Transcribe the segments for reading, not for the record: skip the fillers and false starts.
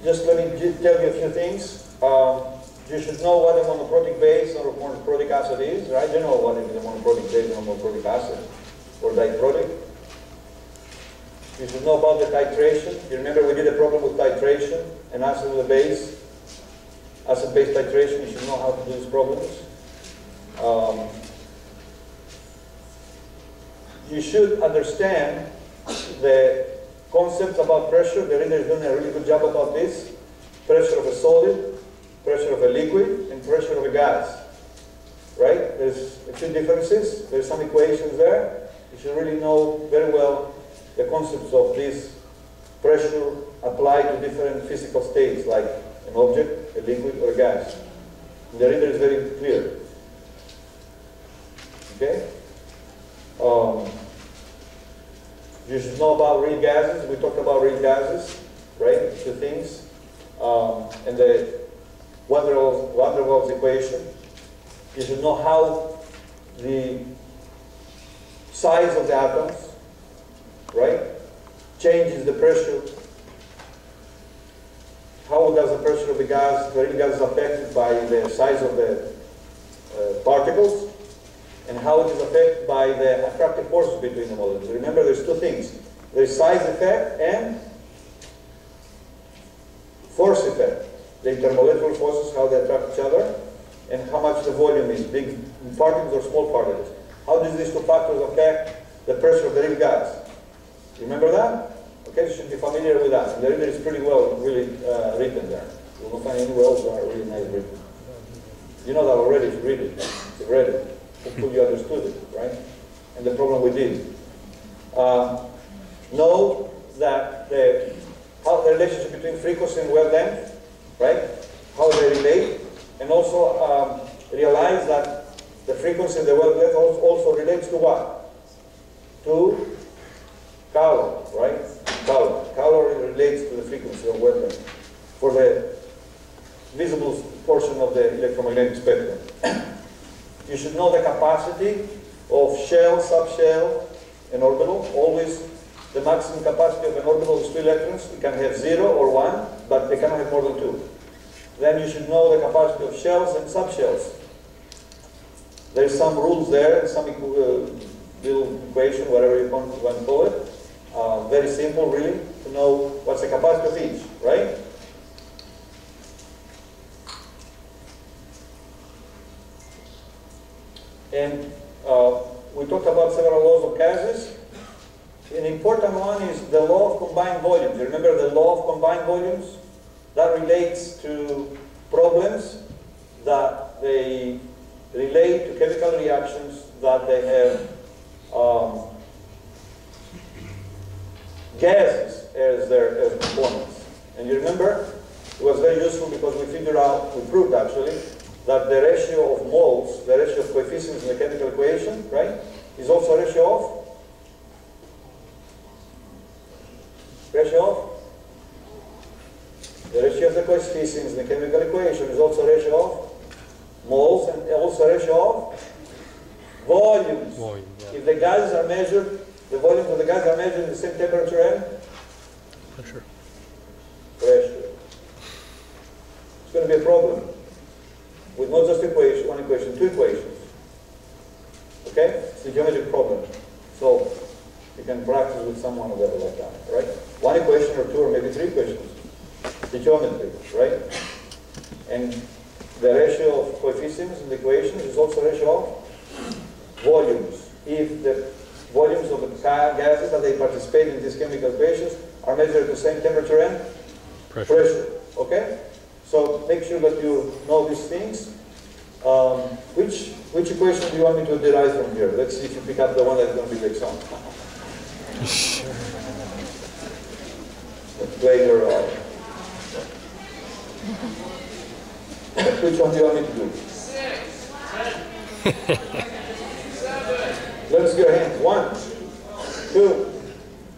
just let me tell you a few things. You should know what a monoprotic base or monoprotic acid is, right? You know what is a monoprotic base or monoprotic acid, or diprotic. You should know about the titration. You remember we did a problem with titration and acid with a base, acid-base titration. You should know how to do these problems. You should understand the concepts about pressure. The reader is doing a really good job about this. Pressure of a solid, pressure of a liquid, and pressure of a gas. Right? There's a few differences. There's some equations there. You should really know very well the concepts of this pressure applied to different physical states, like an object, a liquid, or a gas. And the reader is very clear. Okay? You should know about real gases. We talked about real gases, right? Two things. And the van der Waals equation. You should know how the size of the atoms, right, changes the pressure. How does the pressure of the gas, the real gas, is affected by the size of the particles, and how it is affected by the attractive forces between the molecules. Remember, there's two things. There's size effect and force effect. The intermolecular forces, how they attract each other, and how much the volume is, big particles or small particles. How do these two factors affect the pressure of the real gas? Remember that? Okay, you should be familiar with that. And the reader is pretty well, really written there. You will find anywhere else that are really nice written. You know that already if you read it. If you read it. Hopefully you understood it, right? And the problem we did. Know that how the relationship between frequency and wavelength, right? How they relate. And also realize that the frequency and the wavelength also relates to what? To color, right? Color. Color relates to the frequency of wavelength for the visible portion of the electromagnetic spectrum. You should know the capacity of shell, subshell, and orbital. Always the maximum capacity of an orbital is 2 electrons. It can have 0 or 1, but they cannot have more than 2. Then you should know the capacity of shells and subshells. There's some rules there, and some little equation, whatever you want to call it. Very simple, really, to know what's the capacity of each, right? And we talked about several laws of gases. An important one is the law of combined volumes. You remember the law of combined volumes? That relates to problems that they relate to chemical reactions that they have gases as their components. And you remember, it was very useful because we figured out, we proved actually, that the ratio of moles, the ratio of coefficients in the chemical equation, right, is also a ratio of the ratio of the coefficients in the chemical equation is also a ratio of moles and also a ratio of volumes. Yeah. If the gases are measured, the volumes of the gases are measured in the same temperature and pressure. It's going to be a problem with not just one equation, 2 equations. Okay? It's a geometric problem. So you can practice with someone of that like that, right? 1 equation or 2 or maybe 3 equations. The geometry, right? And the ratio of coefficients in the equations is also a ratio of volumes. If the volumes of the gases that they participate in these chemical equations are measured at the same temperature and pressure. Okay? So make sure that you know these things. Which equation do you want me to derive from here? Let's see if you pick up the one that's going to be the exam. Let's play your which one do you want me to do? 6, 10, 7. Let's go ahead. 1, 2,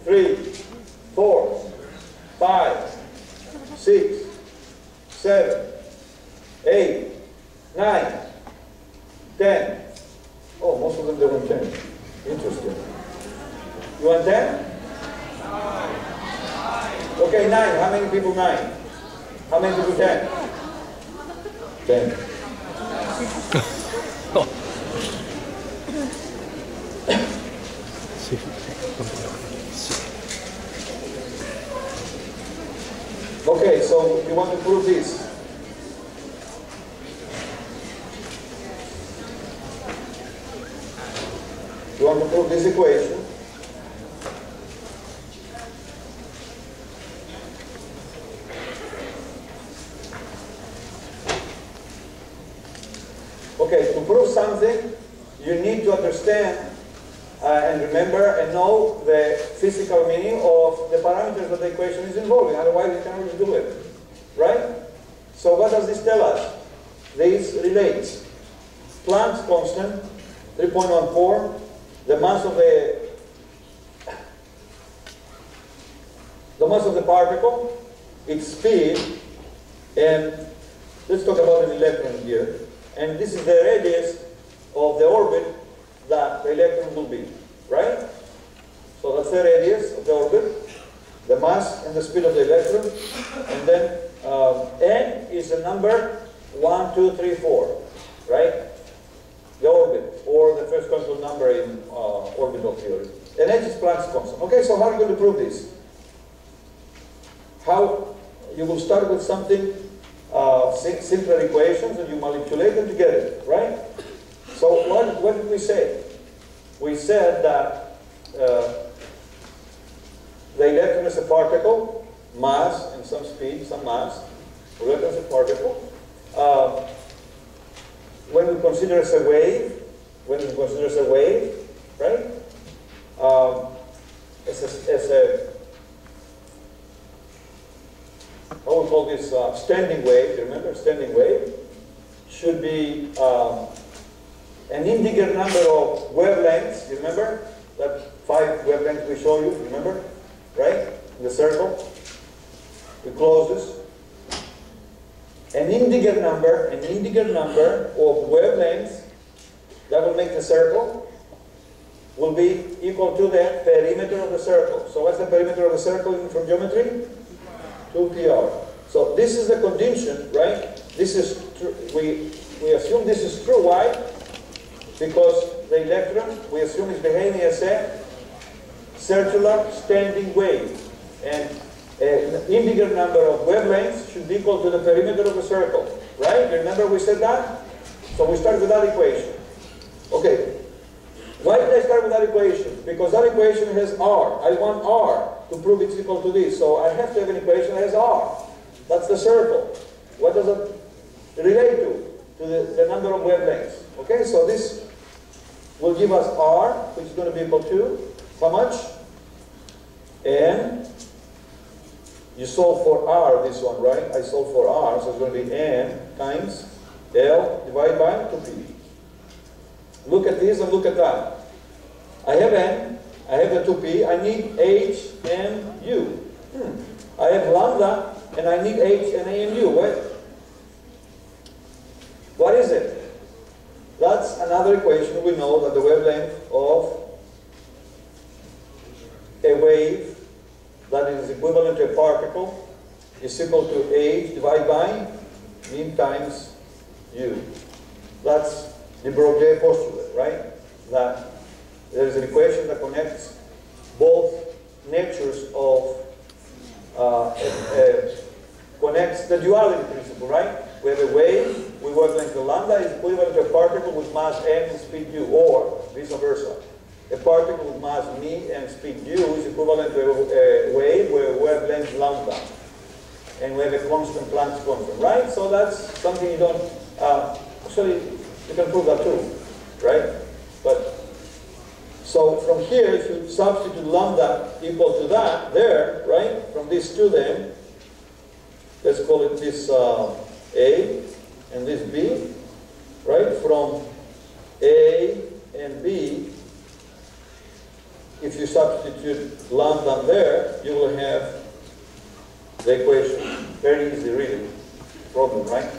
3, 4, 5, 6, 7, 8, 9, 10. Oh, most of them they want 10. Interesting. You want 10? Okay, 9. How many people 9? How many people can? 10. Okay, so you want to prove this. You want to prove this equation. Okay, to prove something, you need to understand and remember and know the physical meaning of the parameters that the equation is involving. Otherwise, you cannot really do it. Right? So what does this tell us? This relates Planck's constant, 3.14, the mass of the particle, its speed, and let's talk about an electron here. And this is the radius of the orbit that the electron will be, right? So that's the radius of the orbit, the mass and the speed of the electron, and then n is the number 1, 2, 3, 4, right? The orbit, or the first constant number in orbital theory. And h is Planck's constant. Okay, so how are you going to prove this? How? You will start with something, simpler equations, and you manipulate them to get it, right? So what did we say? We said that the electron is a particle, mass, and some speed, some mass. The electron is a particle. When we consider as a wave, right? How we call this standing wave, you remember? Standing wave should be an integer number of wavelengths, you remember? That 5 wavelengths we show you, remember? Right? In the circle. We close this. An integer number of wavelengths that will make the circle will be equal to the perimeter of the circle. So what's the perimeter of the circle from geometry? 2πr. So this is the condition, right? This is we assume this is true. Why? Because the electron, we assume, is behaving as a circular standing wave. And an integer number of wavelengths should be equal to the perimeter of the circle. Right? Remember we said that? So we start with that equation. Okay. Why did I start with that equation? Because that equation has R. I want R to prove it's equal to this. So I have to have an equation that has R. That's the circle. What does it relate to? To the number of wavelengths. Okay, so this will give us R, which is going to be equal to how much? N. You solve for R, this one, right? I solve for R, so it's going to be N times L divided by 2P. Look at this and look at that. I have N, I have the 2P, I need H and U. I have lambda, and I need H and A and U. What is it? That's another equation. We know that the wavelength of a wave that is equivalent to a particle is equal to H divided by mean times U. That's the Broglie postulate, right? That there is an equation that connects both natures of, connects the duality principle, right? We have a wave with wavelength lambda is equivalent to a particle with mass m and speed u, or vice versa. A particle with mass m and speed u is equivalent to a wave with wavelength lambda. And we have a constant Planck's constant, right? So that's something you don't, actually, you can prove that too, right? But, so from here, if you substitute lambda equal to that, there, right? From these two then, let's call it this A and this B, right? From A and B, if you substitute lambda there, you will have the equation. Very easy, really. Problem, right?